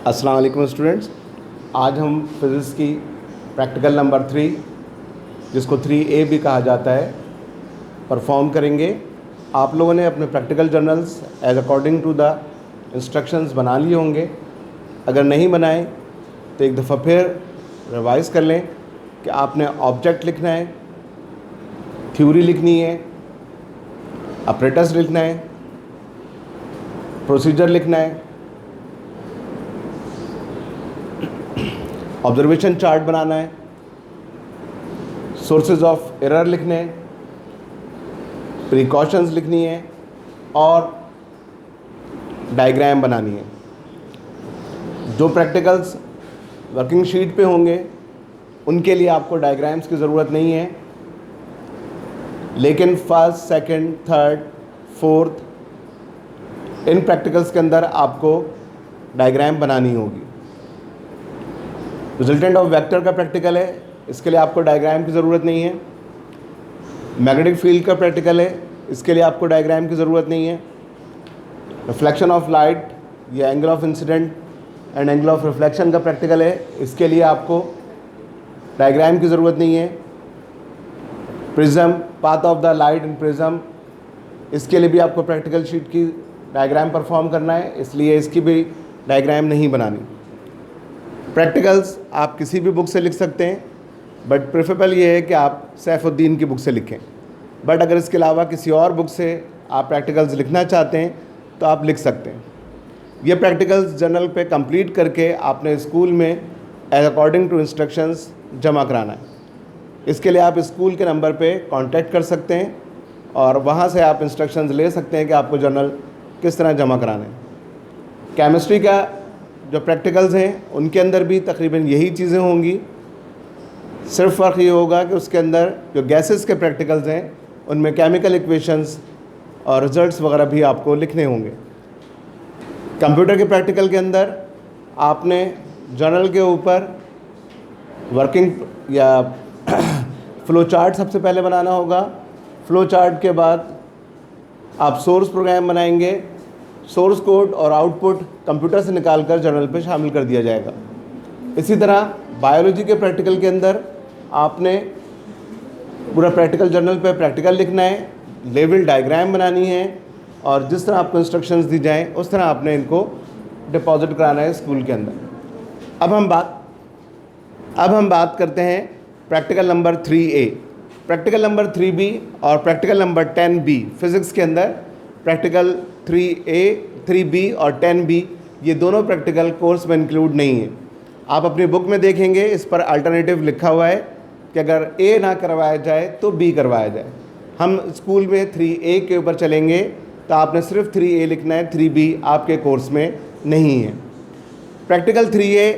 अस्सलाम वालेकुम स्टूडेंट्स। आज हम फिज़िक्स की प्रैक्टिकल नंबर 3, जिसको 3A भी कहा जाता है, परफॉर्म करेंगे। आप लोगों ने अपने practical journals as according to the instructions बना लिए होंगे। अगर नहीं बनाए तो एक दफ़ा फिर रिवाइज़ कर लें कि आपने ऑब्जेक्ट लिखना है, थ्योरी लिखनी है, ऑपरेटर्स लिखना है, प्रोसीजर लिखना है, ऑब्जर्वेशन चार्ट बनाना है, सोर्सेज ऑफ एरर लिखने हैं, प्रिकॉशंस लिखनी है और डायग्राम बनानी है। जो प्रैक्टिकल्स वर्किंग शीट पे होंगे उनके लिए आपको डायग्राम्स की ज़रूरत नहीं है, लेकिन फर्स्ट, सेकंड, थर्ड, फोर्थ इन प्रैक्टिकल्स के अंदर आपको डायग्राम बनानी होगी। रिजल्टेंट ऑफ वेक्टर का प्रैक्टिकल है, इसके लिए आपको डायग्राम की ज़रूरत नहीं है। मैग्नेटिक फील्ड का प्रैक्टिकल है, इसके लिए आपको डायग्राम की ज़रूरत नहीं है। रिफ्लेक्शन ऑफ लाइट या angle of incident and angle of reflection का प्रैक्टिकल है, इसके लिए आपको डायग्राम की ज़रूरत नहीं है। Prism, path of the light in prism, इसके लिए भी आपको प्रैक्टिकल शीट की डायग्राम परफॉर्म करना है, इसलिए इसकी भी डायग्राम नहीं बनानी। प्रैक्टिकल्स आप किसी भी बुक से लिख सकते हैं, बट प्रेफरेबल ये है कि आप सैफुद्दीन की बुक से लिखें। बट अगर इसके अलावा किसी और बुक से आप प्रैक्टिकल्स लिखना चाहते हैं तो आप लिख सकते हैं। ये प्रैक्टिकल्स जर्नल पे कंप्लीट करके आपने स्कूल में एज अकॉर्डिंग टू इंस्ट्रक्शंस जमा कराना है। इसके लिए आप स्कूल के नंबर पे कांटेक्ट कर सकते हैं और वहाँ से आप इंस्ट्रक्शंस ले सकते हैं कि आपको जर्नल किस तरह जमा कराना है। केमिस्ट्री का जो प्रैक्टिकल्स हैं उनके अंदर भी तकरीबन यही चीज़ें होंगी, सिर्फ फ़र्क ये होगा कि उसके अंदर जो गैसेस के प्रैक्टिकल्स हैं उनमें केमिकल इक्वेशंस और रिजल्ट्स वगैरह भी आपको लिखने होंगे। कंप्यूटर के प्रैक्टिकल के अंदर आपने जर्नल के ऊपर वर्किंग या फ़्लो चार्ट सबसे पहले बनाना होगा। फ़्लो चार्ट के बाद आप सोर्स प्रोग्राम बनाएंगे, सोर्स कोड और आउटपुट कंप्यूटर से निकालकर जर्नल पे शामिल कर दिया जाएगा। इसी तरह बायोलॉजी के प्रैक्टिकल के अंदर आपने पूरा प्रैक्टिकल जर्नल पे प्रैक्टिकल लिखना है, लेवल डायग्राम बनानी है और जिस तरह आपको इंस्ट्रक्शंस दी जाएं उस तरह आपने इनको डिपॉजिट कराना है स्कूल के अंदर। अब हम बात करते हैं practical number 3A, practical number 3B और प्रैक्टिकल नंबर 10B। फिज़िक्स के अंदर प्रैक्टिकल 3A, 3B और 10B ये दोनों प्रैक्टिकल कोर्स में इंक्लूड नहीं है। आप अपनी बुक में देखेंगे इस पर अल्टरनेटिव लिखा हुआ है कि अगर A ना करवाया जाए तो B करवाया जाए। हम स्कूल में 3A के ऊपर चलेंगे तो आपने सिर्फ 3A लिखना है, 3B आपके कोर्स में नहीं है। Practical 3A,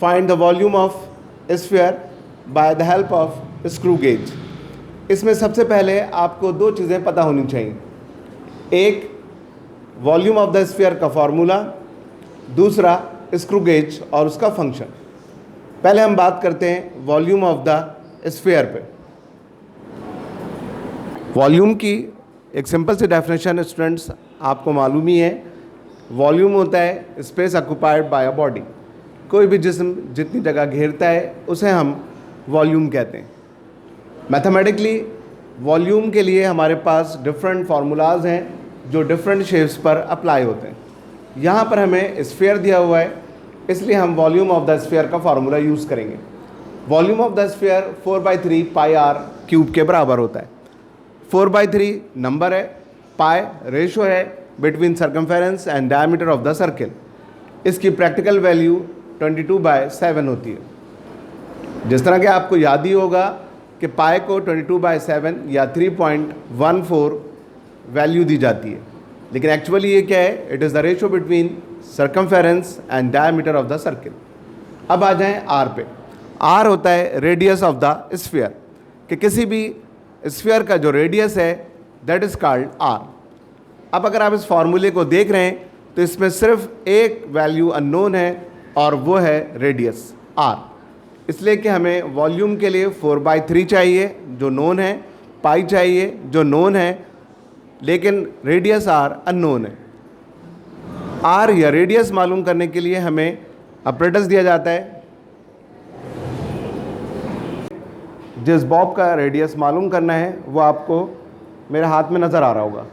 find the volume of sphere by the help of screw gauge. इसमें सबसे पहले आपको दो चीज़ें पता होनी चाहिए, एक वॉल्यूम ऑफ द स्फीयर का फार्मूला, दूसरा स्क्रू गेज और उसका फंक्शन। पहले हम बात करते हैं वॉल्यूम ऑफ द स्फीयर पे। वॉल्यूम की एक सिंपल सी डेफिनेशन स्टूडेंट्स आपको मालूम ही है। वॉल्यूम होता है space occupied by a body. कोई भी जिस्म जितनी जगह घेरता है उसे हम वॉल्यूम कहते हैं। मैथमेटिकली वॉल्यूम के लिए हमारे पास डिफरेंट फार्मूलाज हैं जो डिफरेंट शेप्स पर अप्लाई होते हैं। यहाँ पर हमें स्फीयर दिया हुआ है, इसलिए हम वॉल्यूम ऑफ द स्फीयर का फार्मूला यूज़ करेंगे। Volume of the sphere 4/3 pi r cube के बराबर होता है। 4/3 नंबर है, पाई रेशो है between circumference and diameter of the circle. इसकी प्रैक्टिकल वैल्यू 22/7 होती है। जिस तरह के आपको याद ही होगा कि पाई को 22/7 या 3.14 वैल्यू दी जाती है, लेकिन एक्चुअली ये क्या है, it is the ratio between circumference and diameter of the circle. अब आ जाएं आर पे। आर होता है रेडियस ऑफ द स्फीयर, कि किसी भी स्फीयर का जो रेडियस है दैट इज़ कॉल्ड आर। अब अगर आप इस फार्मूले को देख रहे हैं तो इसमें सिर्फ एक वैल्यू अननोन है और वो है रेडियस आर, इसलिए कि हमें वॉल्यूम के लिए 4/3 चाहिए जो नोन है, पाई चाहिए जो नोन है, लेकिन रेडियस आर अननोन है। आर या रेडियस मालूम करने के लिए हमें अपरेटस दिया जाता है। जिस बॉब का रेडियस मालूम करना है वो आपको मेरे हाथ में नज़र आ रहा होगा।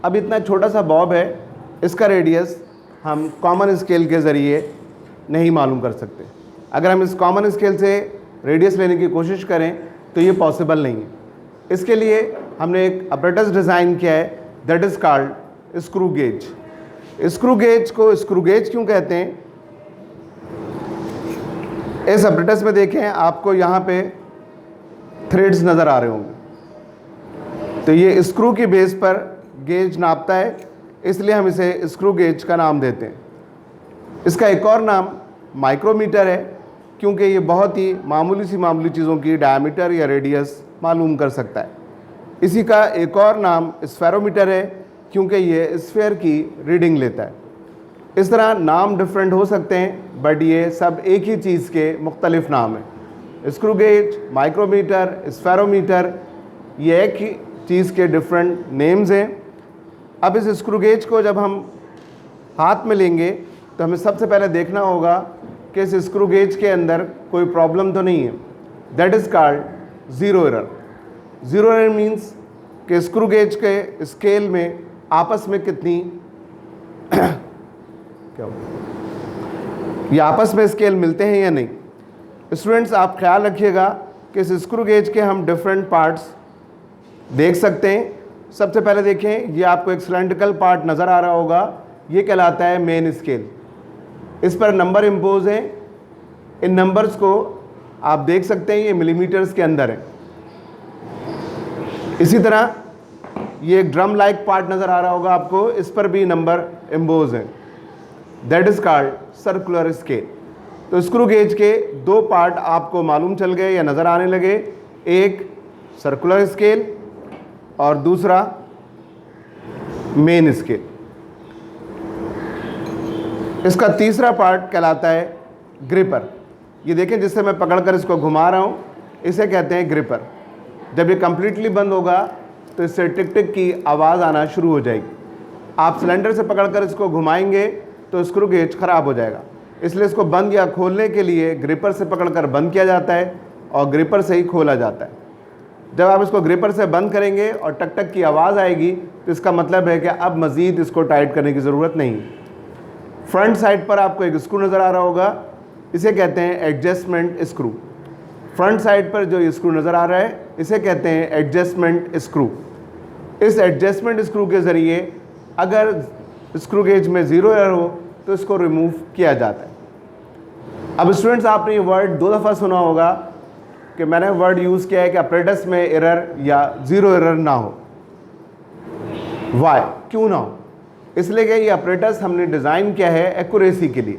अब इतना छोटा सा बॉब है, इसका रेडियस हम कॉमन स्केल के ज़रिए नहीं मालूम कर सकते। अगर हम इस कॉमन स्केल से रेडियस लेने की कोशिश करें तो ये पॉसिबल नहीं है। इसके लिए हमने एक अपरेटस डिज़ाइन किया है, that is called screw gauge. Screw gauge को स्क्रू गेज क्यों कहते हैं? इस अपरेटस में देखें, आपको यहाँ पे थ्रेड्स नज़र आ रहे होंगे। तो ये स्क्रू की बेस पर गेज नापता है, इसलिए हम इसे स्क्रू गेज का नाम देते हैं। इसका एक और नाम माइक्रोमीटर है, क्योंकि ये बहुत ही मामूली चीज़ों की डायमीटर या रेडियस मालूम कर सकता है। इसी का एक और नाम स्फेरोमीटर है, क्योंकि ये स्फेयर की रीडिंग लेता है। इस तरह नाम डिफरेंट हो सकते हैं, बट ये सब एक ही चीज़ के मुख्तलिफ नाम हैं। स्क्रू गेज, माइक्रोमीटर, स्फेरोमीटर, ये एक ही चीज़ के डिफरेंट नेम्स हैं। अब इस स्क्रू गेज को जब हम हाथ में लेंगे तो हमें सबसे पहले देखना होगा कि इस स्क्रू गेज के अंदर कोई प्रॉब्लम तो नहीं है। That is called zero error. Zero error means कि स्क्रू गेज के स्केल में आपस में कितनी क्या ये आपस में स्केल मिलते हैं या नहीं। स्टूडेंट्स, आप ख्याल रखिएगा कि इस स्क्रू गेज के हम डिफरेंट पार्ट्स देख सकते हैं। सबसे पहले देखें, ये आपको एक सिलेंड्रिकल पार्ट नज़र आ रहा होगा, ये कहलाता है मेन स्केल। इस पर नंबर इम्पोज हैं। इन नंबर्स को आप देख सकते हैं, ये मिलीमीटर्स के अंदर है। इसी तरह ये एक ड्रम लाइक पार्ट नज़र आ रहा होगा आपको, इस पर भी नंबर इम्पोज हैं। That is called circular scale. तो स्क्रू गेज के दो पार्ट आपको मालूम चल गए या नज़र आने लगे, एक सर्कुलर स्केल और दूसरा मेन स्केल। इसका तीसरा पार्ट कहलाता है ग्रिपर। ये देखें, जिससे मैं पकड़कर इसको घुमा रहा हूँ, इसे कहते हैं ग्रिपर। जब ये कम्प्लीटली बंद होगा तो इससे टिक टिक की आवाज़ आना शुरू हो जाएगी। आप सिलेंडर से पकड़कर इसको घुमाएंगे तो स्क्रू गेज ख़राब हो जाएगा, इसलिए इसको बंद या खोलने के लिए ग्रिपर से पकड़कर बंद किया जाता है और ग्रिपर से ही खोला जाता है। जब आप इसको ग्रिपर से बंद करेंगे और टक टक की आवाज़ आएगी तो इसका मतलब है कि अब मज़ीद इसको टाइट करने की ज़रूरत नहीं है। फ्रंट साइड पर आपको एक स्क्रू नज़र आ रहा होगा, इसे कहते हैं एडजस्टमेंट स्क्रू। फ्रंट साइड पर जो ये स्क्रू नज़र आ रहा है, इसे कहते हैं एडजस्टमेंट स्क्रू। इस एडजस्टमेंट स्क्रू के ज़रिए अगर स्क्रू गेज में ज़ीरो एरर हो तो इसको रिमूव किया जाता है। अब स्टूडेंट्स, आपने ये वर्ड दो दफ़ा सुना होगा कि मैंने वर्ड यूज़ किया है कि अपरेटस में एरर या ज़ीरो एरर ना हो। वाई, क्यों ना हो? इसलिए कि ये अपरेटस हमने डिज़ाइन किया है एक्यूरेसी के लिए।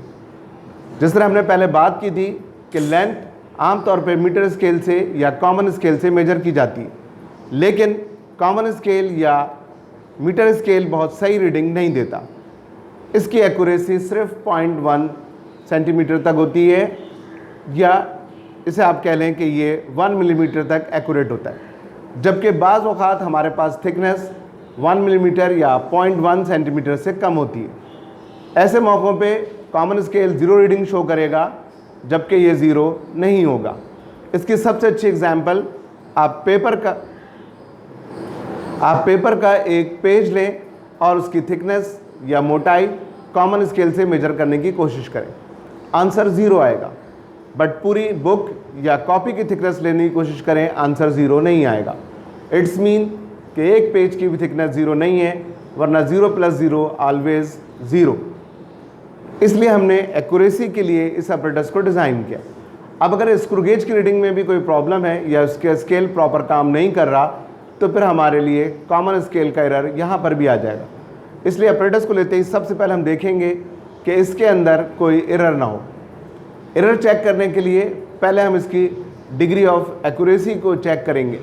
जिस तरह हमने पहले बात की थी कि लेंथ आमतौर पे मीटर स्केल से या कॉमन स्केल से मेजर की जाती है, लेकिन कॉमन स्केल या मीटर स्केल बहुत सही रीडिंग नहीं देता। इसकी एक्यूरेसी सिर्फ 0.1 सेंटीमीटर तक होती है, या इसे आप कह लें कि ये 1 मिलीमीटर तक एक्यूरेट होता है। जबकि बाज़ औक़ात हमारे पास थिकनेस 1 मिलीमीटर या 0.1 सेंटीमीटर से कम होती है। ऐसे मौक़ों पे common scale zero reading show करेगा, जबकि ये ज़ीरो नहीं होगा। इसकी सबसे अच्छी एग्जांपल, आप पेपर का एक पेज लें और उसकी थिकनेस या मोटाई कॉमन स्केल से मेजर करने की कोशिश करें, आंसर ज़ीरो आएगा। बट पूरी बुक या कॉपी की थिकनेस लेने की कोशिश करें, आंसर ज़ीरो नहीं आएगा। इट्स मीन कि एक पेज की भी थिकनेस ज़ीरो नहीं है, वरना 0 + 0 ऑलवेज़ ज़ीरो। इसलिए हमने एक्यूरेसी के लिए इस अपरेटस को डिज़ाइन किया। अब अगर स्क्रू गेज की रीडिंग में भी कोई प्रॉब्लम है या उसका स्केल प्रॉपर काम नहीं कर रहा, तो फिर हमारे लिए कॉमन स्केल का एरर यहाँ पर भी आ जाएगा। इसलिए अपरेटस को लेते ही सबसे पहले हम देखेंगे कि इसके अंदर कोई एरर ना हो। एरर चेक करने के लिए पहले हम इसकी डिग्री ऑफ एक्यूरेसी को चेक करेंगे।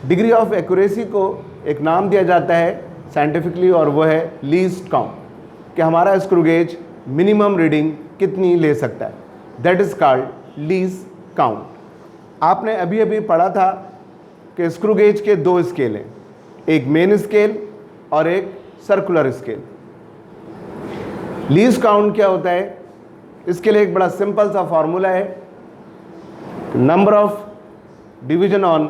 डिग्री ऑफ एक्यूरेसी को एक नाम दिया जाता है साइंटिफिकली, और वो है लीस्ट काउंट, कि हमारा स्क्रू गेज मिनिमम रीडिंग कितनी ले सकता है। That is called least count. आपने अभी अभी पढ़ा था कि स्क्रू गेज के दो स्केल हैं, एक मेन स्केल और एक सर्कुलर स्केल। लीस्ट काउंट क्या होता है, इसके लिए एक बड़ा सिंपल सा फॉर्मूला है, नंबर ऑफ डिवीजन ऑन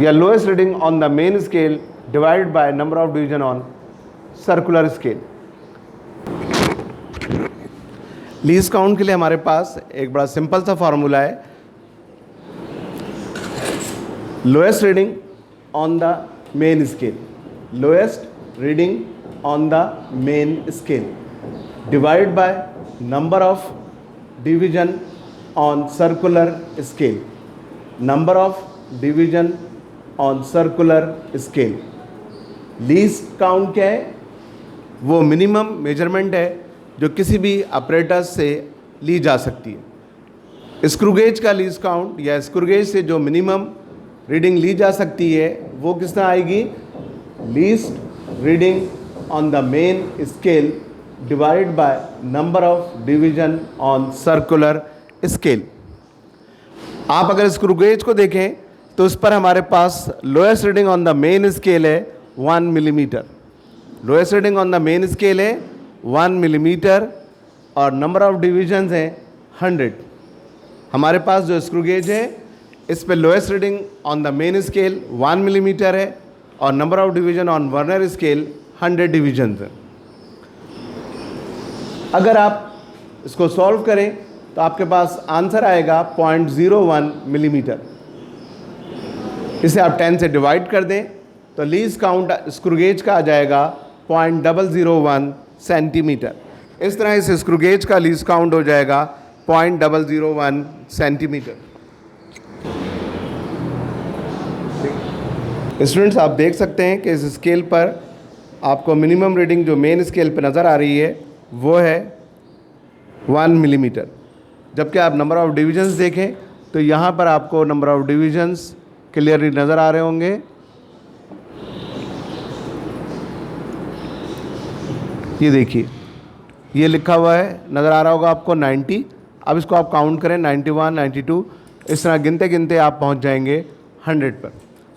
या lowest reading on the main scale divided by number of division on circular scale. Least count के लिए हमारे पास एक बड़ा सिंपल सा फॉर्मूला है, lowest reading on the main scale, lowest reading on the main scale divided by number of division on circular scale, number of division on circular scale. Least count क्या है, वो मिनिमम मेजरमेंट है जो किसी भी apparatus से ली जा सकती है। स्क्रू गेज का लीस्ट काउंट या स्क्रू गेज से जो मिनिमम रीडिंग ली जा सकती है वो किस तरह आएगी, least reading on the main scale divide by number of division on circular scale. आप अगर स्क्रू गेज को देखें तो उस पर हमारे पास lowest reading on the main scale है 1 millimetre, lowest reading on the main scale है 1 मिलीमीटर और नंबर ऑफ डिवीजन्स हैं 100। हमारे पास जो स्क्रू गेज है इस पे lowest reading on the main scale 1 millimetre है और number of division on Werner scale 100 divisions हैं। अगर आप इसको सॉल्व करें तो आपके पास आंसर आएगा 0.01 मिलीमीटर। इसे आप 10 से डिवाइड कर दें तो लीस्ट काउंट स्क्रू गेज का आ जाएगा 0.001 सेंटीमीटर। इस तरह इस स्क्रू गेज का लीस्ट काउंट हो जाएगा 0.001 सेंटीमीटर। स्टूडेंट्स, आप देख सकते हैं कि इस स्केल पर आपको मिनिमम रीडिंग जो मेन स्केल पर नज़र आ रही है वो है 1 मिलीमीटर, जबकि आप नंबर ऑफ़ डिविजन्स देखें तो यहाँ पर आपको नंबर ऑफ़ डिविजन्स क्लियरली नज़र आ रहे होंगे। ये देखिए, ये लिखा हुआ है, नज़र आ रहा होगा आपको 90। अब इसको आप काउंट करें 91, 92, इस तरह गिनते गिनते आप पहुँच जाएंगे 100 पर।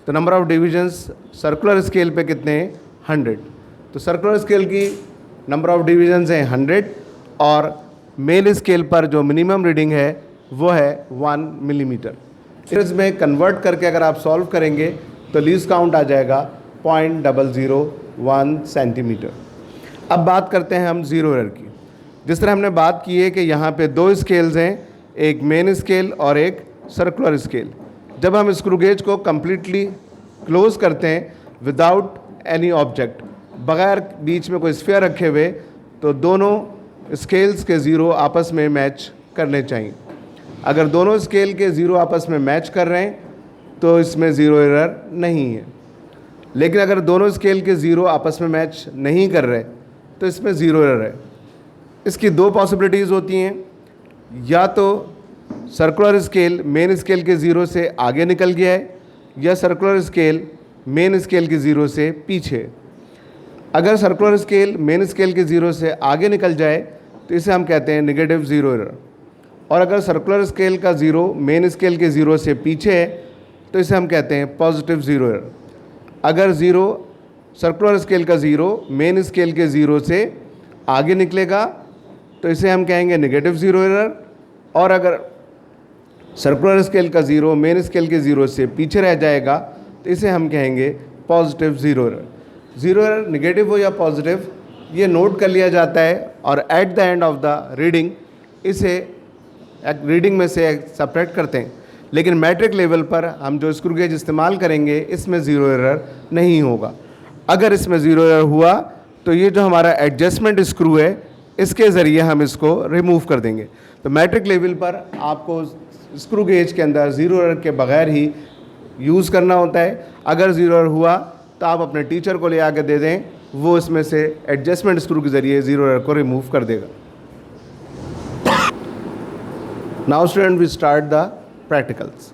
तो number of divisions circular scale पे कितने हैं, 100। तो सर्कुलर स्केल की नंबर ऑफ़ डिविजन्स हैं 100 और मेन स्केल पर जो मिनिमम रीडिंग है वो है 1 मिलीमीटर। इसमें कन्वर्ट करके अगर आप सॉल्व करेंगे तो लीस्ट काउंट आ जाएगा 0.001 सेंटीमीटर। अब बात करते हैं हम ज़ीरो एरर की। जिस तरह हमने बात की है कि यहाँ पे 2 स्केल्स हैं, एक मेन स्केल और एक सर्कुलर स्केल। जब हम स्क्रू गेज को कम्प्लीटली क्लोज करते हैं विदाउट एनी ऑब्जेक्ट, बगैर बीच में कोई स्फीयर रखे हुए, तो दोनों स्केल्स के ज़ीरो आपस में मैच करने चाहिए। अगर दोनों स्केल के ज़ीरो आपस में मैच कर रहे हैं तो इसमें ज़ीरो एरर नहीं है। लेकिन अगर दोनों स्केल के ज़ीरो आपस में मैच नहीं कर रहे तो इसमें ज़ीरो एरर है। इसकी 2 पॉसिबिलिटीज़ होती हैं, या तो सर्कुलर स्केल मेन स्केल के ज़ीरो से आगे निकल गया है या सर्कुलर स्केल मेन स्केल के ज़ीरो से पीछे। अगर सर्कुलर स्केल मेन स्केल के ज़ीरो से आगे निकल जाए तो इसे हम कहते हैं नेगेटिव ज़ीरो एरर, और अगर सर्कुलर स्केल का ज़ीरो मेन स्केल के ज़ीरो से पीछे है तो इसे हम कहते हैं पॉजिटिव ज़ीरो एरर। अगर ज़ीरो सर्कुलर स्केल का ज़ीरो मेन स्केल के ज़ीरो से आगे निकलेगा तो इसे हम कहेंगे नेगेटिव ज़ीरो एरर, और अगर सर्कुलर स्केल का ज़ीरो मेन स्केल के ज़ीरो से पीछे रह जाएगा तो इसे हम कहेंगे positive zero error. Zero error negative हो या पॉजिटिव ये नोट कर लिया जाता है, और at the end of the reading इसे रीडिंग में से सेपरेट करते हैं। लेकिन मैट्रिक लेवल पर हम जो स्क्रू गेज इस्तेमाल करेंगे इसमें ज़ीरो एरर नहीं होगा। अगर इसमें ज़ीरो एरर हुआ तो ये जो हमारा एडजस्टमेंट स्क्रू है इसके ज़रिए हम इसको रिमूव कर देंगे। तो मैट्रिक लेवल पर आपको स्क्रू गेज के अंदर ज़ीरो एरर के बगैर ही यूज़ करना होता है। अगर ज़ीरो एरर हुआ तो आप अपने टीचर को ले आकर दे दें, वो इसमें से एडजस्टमेंट स्क्रू के ज़रिए ज़ीरो एरर को रिमूव कर देगा। Now student we start the practicals.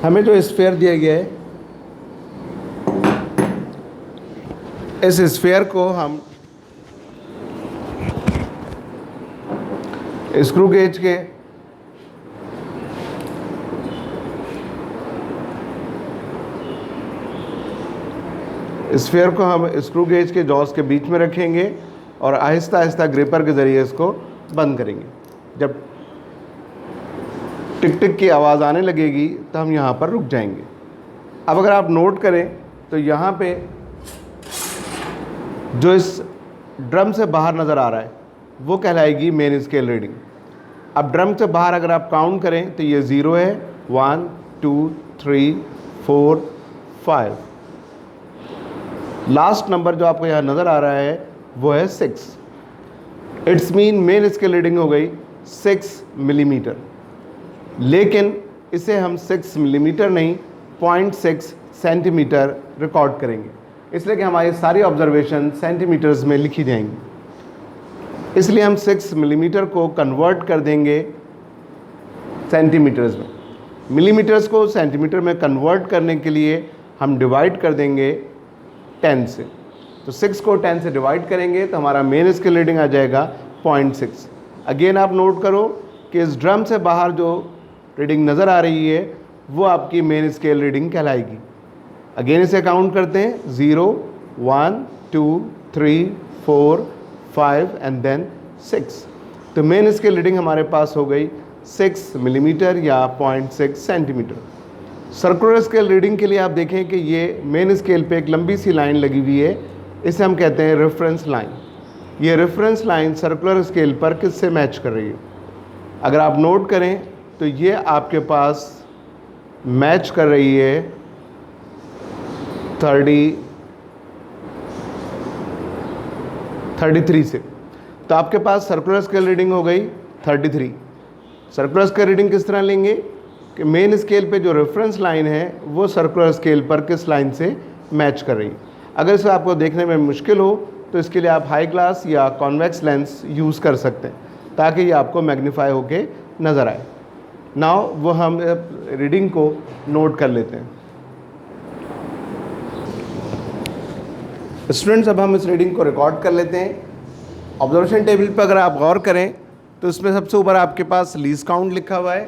हमें जो स्फीयर दिया गया है, इस स्फीयर को हम स्क्रू गेज के स्फीयर को हम स्क्रू गेज के जॉस के बीच में रखेंगे और आहिस्ता आहिस्ता ग्रिपर के ज़रिए इसको बंद करेंगे। जब टिक टिक की आवाज़ आने लगेगी तो हम यहाँ पर रुक जाएंगे। अब अगर आप नोट करें तो यहाँ पे जो इस ड्रम से बाहर नज़र आ रहा है वो कहलाएगी मेन स्केल रीडिंग। अब ड्रम से बाहर अगर आप काउंट करें तो ये 0 है, 1 2 3 4 5। लास्ट नंबर जो आपको यहाँ नज़र आ रहा है वो है 6। It's mean main scale reading हो गई 6 मिलीमीटर, लेकिन इसे हम 6 मिलीमीटर नहीं 0.6 सेंटीमीटर रिकॉर्ड करेंगे, इसलिए कि हमारी सारी ऑब्जर्वेशन सेंटीमीटर्स में लिखी जाएंगी। इसलिए हम 6 मिलीमीटर को कन्वर्ट कर देंगे सेंटीमीटर्स में। मिलीमीटर्स को सेंटीमीटर में कन्वर्ट करने के लिए हम डिवाइड कर देंगे 10 से। तो 6 को 10 से डिवाइड करेंगे तो हमारा मेन स्केल रीडिंग आ जाएगा 0.6। अगेन आप नोट करो कि इस ड्रम से बाहर जो रीडिंग नज़र आ रही है वो आपकी मेन स्केल रीडिंग कहलाएगी। अगेन इसे काउंट करते हैं 0 1 2 3 4 5 एंड देन 6। तो मेन स्केल रीडिंग हमारे पास हो गई 6 मिलीमीटर या 0.6 सेंटीमीटर। सर्कुलर स्केल रीडिंग के लिए आप देखें कि ये मेन स्केल पे एक लंबी सी लाइन लगी हुई है, इसे हम कहते हैं रेफरेंस लाइन। ये रेफरेंस लाइन सर्कुलर स्केल पर किससे मैच कर रही है? अगर आप नोट करें तो ये आपके पास मैच कर रही है 33 से। तो आपके पास सर्कुलर स्केल रीडिंग हो गई 33। सर्कुलर स्केल रीडिंग किस तरह लेंगे कि मेन स्केल पे जो रेफरेंस लाइन है वो सर्कुलर स्केल पर किस लाइन से मैच कर रही है। अगर इसे आपको देखने में मुश्किल हो तो इसके लिए आप हाई ग्लास या कॉन्वेक्स लेंस यूज़ कर सकते हैं ताकि ये आपको मैग्नीफाई होके नज़र आए। नाउ वो हम रीडिंग को नोट कर लेते हैं। स्टूडेंट्स, अब हम इस रीडिंग को रिकॉर्ड कर लेते हैं। ऑब्जर्वेशन टेबल पर अगर आप गौर करें तो इसमें सबसे ऊपर आपके पास लीस्ट काउंट लिखा हुआ है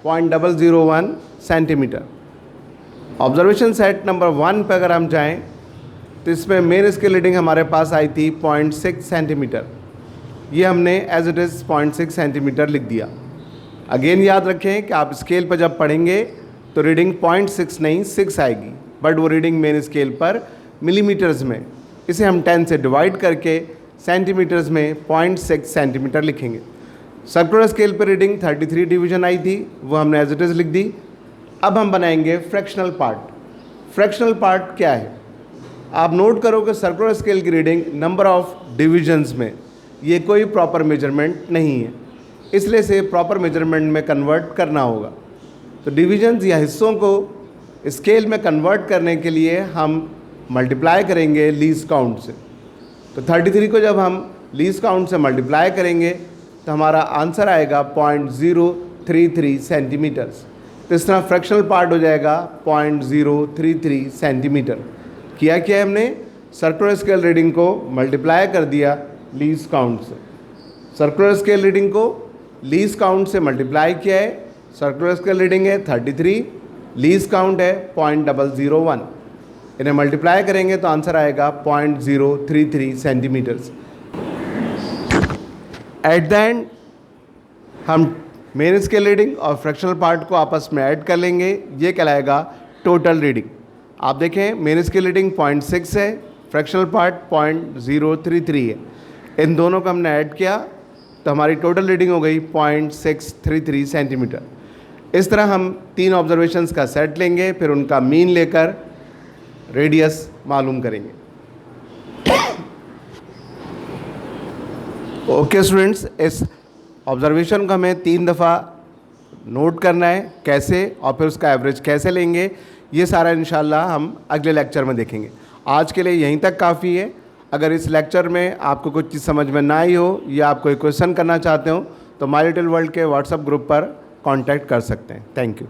0.001 सेंटीमीटर। ऑब्जर्वेशन सेट नंबर 1 पर अगर हम जाएं तो इसमें मेन स्केल रीडिंग हमारे पास आई थी 0.6 सेंटीमीटर। ये हमने एज इट इज़ 0.6 सेंटीमीटर लिख दिया। अगेन याद रखें कि आप स्केल पर जब पढ़ेंगे तो रीडिंग 0.6 नहीं 6 आएगी, बट वो रीडिंग मेन स्केल पर मिलीमीटर्स में। इसे हम 10 से डिवाइड करके सेंटीमीटर्स में 0.6 सेंटीमीटर लिखेंगे। सर्कुलर स्केल पर रीडिंग 33 डिवीजन आई थी, वो हमने एज इट इज़ लिख दी। अब हम बनाएंगे फ्रैक्शनल पार्ट। फ्रैक्शनल पार्ट क्या है? आप नोट करो कि सर्कुलर स्केल की रीडिंग नंबर ऑफ डिविजन्स में, ये कोई प्रॉपर मेजरमेंट नहीं है, इसलिए से प्रॉपर मेजरमेंट में कन्वर्ट करना होगा। तो डिविजन्स या हिस्सों को स्केल में कन्वर्ट करने के लिए हम मल्टीप्लाई करेंगे लीस्ट काउंट से। तो 33 को जब हम लीस्ट काउंट से मल्टीप्लाई करेंगे तो हमारा आंसर आएगा 0.033 सेंटीमीटर्स। तो इस तरह फ्रैक्शनल पार्ट हो जाएगा 0.033 सेंटीमीटर। किया क्या हमने? सर्कुलर स्केल रीडिंग को मल्टीप्लाई कर दिया लीस्ट काउंट से। सर्कुलर स्केल रीडिंग को लीस्ट काउंट से मल्टीप्लाई किया है। सर्कुलर स्केल रीडिंग है 33, लीस्ट काउंट है 0.001। इन्हें मल्टीप्लाई करेंगे तो आंसर आएगा 0.033 सेंटीमीटर्स। एट द एंड हम मेन स्केल रीडिंग और फ्रैक्शनल पार्ट को आपस में ऐड कर लेंगे, ये कहलाएगा टोटल रीडिंग। आप देखें मेन स्केल रीडिंग 0.6 है, फ्रैक्शनल पार्ट 0.033 है। इन दोनों को हमने ऐड किया तो हमारी टोटल रीडिंग हो गई 0.633 सेंटीमीटर। इस तरह हम 3 ऑब्जर्वेशंस का सेट लेंगे, फिर उनका मीन लेकर रेडियस मालूम करेंगे। ओके स्टूडेंट्स, इस ऑब्जर्वेशन को हमें 3 दफ़ा नोट करना है कैसे, और फिर उसका एवरेज कैसे लेंगे, ये सारा इंशाल्लाह हम अगले लेक्चर में देखेंगे। आज के लिए यहीं तक काफ़ी है। अगर इस लेक्चर में आपको कुछ चीज़ समझ में ना आई हो या आप कोई क्वेश्चन करना चाहते हो तो माय लिटिल वर्ल्ड के व्हाट्सएप ग्रुप पर कांटेक्ट कर सकते हैं। Thank you.